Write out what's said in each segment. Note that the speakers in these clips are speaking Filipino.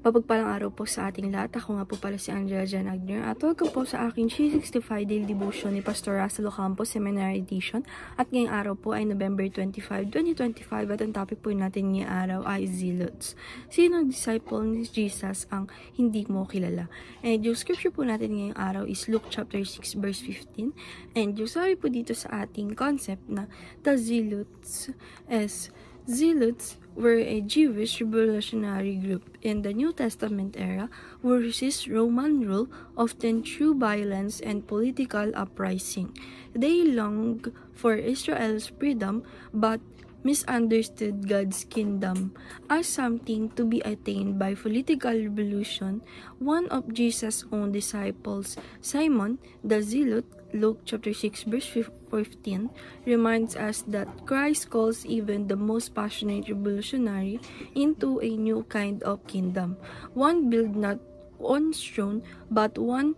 Mapagpalang araw po sa ating lahat. Ako nga po pala si Andrea Jan Agner at welcome po sa aking 365 Daily Devotion ni Pastor Russell Ocampo Seminary Edition. At ngayong araw po ay November 25, 2025 at ang topic po natin ngayong araw ay Zealots. Sino ang disciple ni Jesus ang hindi mo kilala? And yung scripture po natin ngayong araw is Luke chapter 6 verse 15. And yung sabi po dito sa ating concept na the Zealots were a Jewish revolutionary group in the New Testament era who resist Roman rule, often through violence and political uprising. They longed for Israel's freedom but misunderstood God's kingdom as something to be attained by political revolution. One of Jesus' own disciples, Simon the Zealot, Luke chapter 6 verse 15, reminds us that Christ calls even the most passionate revolutionary into a new kind of kingdom, one built not on stone but on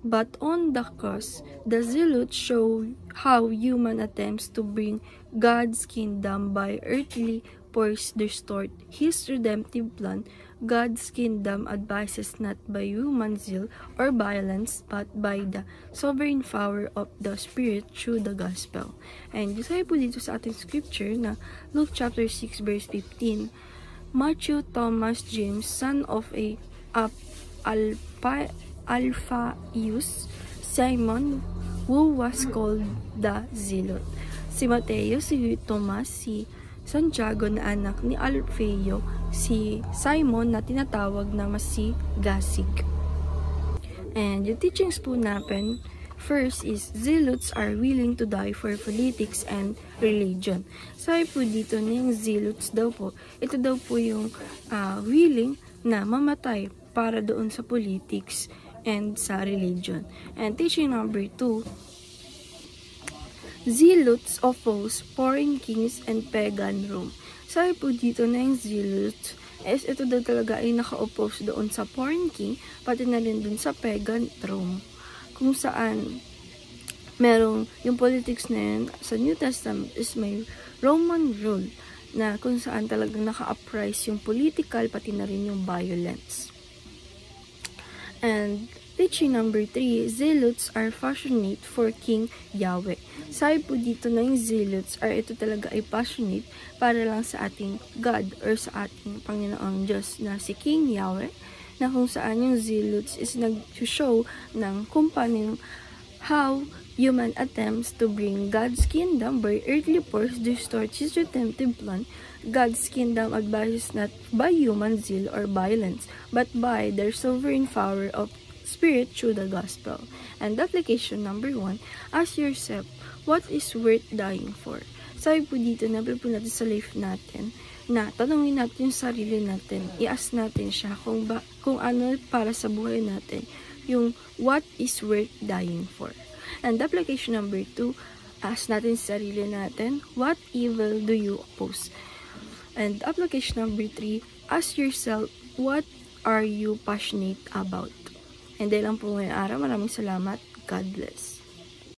the cross. The Zealots show how human attempts to bring God's kingdom by earthly force distort His redemptive plan. God's kingdom advises not by human zeal or violence, but by the sovereign power of the Spirit through the gospel. And sabi po dito sa ating scripture na Luke chapter 6 verse 15, Matthew, Thomas, James, son of Alphaeus, Simon, who was called the Zealot. Si Mateo, si Thomas, si Santiago na anak ni Alfeo, si Simon na tinatawag na masigasig. And yung teachings po natin, first is Zealots are willing to die for politics and religion. Sabi po dito na yung Zealots daw po, ito daw po yung willing na mamatay para doon sa politics and sa religion. And teaching number 2, Zealots oppose foreign kings and pagan Rome. Sabi po dito na yung Zealots, ito daw talaga ay naka-oppose doon sa foreign king, pati na rin doon sa pagan Rome. Kung saan, merong yung politics na yun, sa New Testament is may Roman rule, na kung saan talagang naka-uprise yung political, pati na rin yung violence. And teaching number 3, Zealots are passionate for King Yahweh. Sabi po dito na yung Zealots ito talaga ay passionate para lang sa ating God or sa ating Panginoong Diyos na si King Yahweh, na kung saan yung Zealots is nag-show ng kung paano how human attempts to bring God's kingdom by earthly force distort His redemptive plan. God's kingdom advises not by human zeal or violence, but by their sovereign power of Spirit through the gospel. And application number 1, ask yourself, what is worth dying for? Sabi po dito, nabil po natin sa life natin, na tanungin natin yung sarili natin, i-ask natin siya kung ano para sa buhay natin, yung what is worth dying for. And application number 2, ask natin sa sarili natin, what evil do you oppose? And application number 3, ask yourself, what are you passionate about? And dahil lang po ngayong araw, maraming salamat. God bless.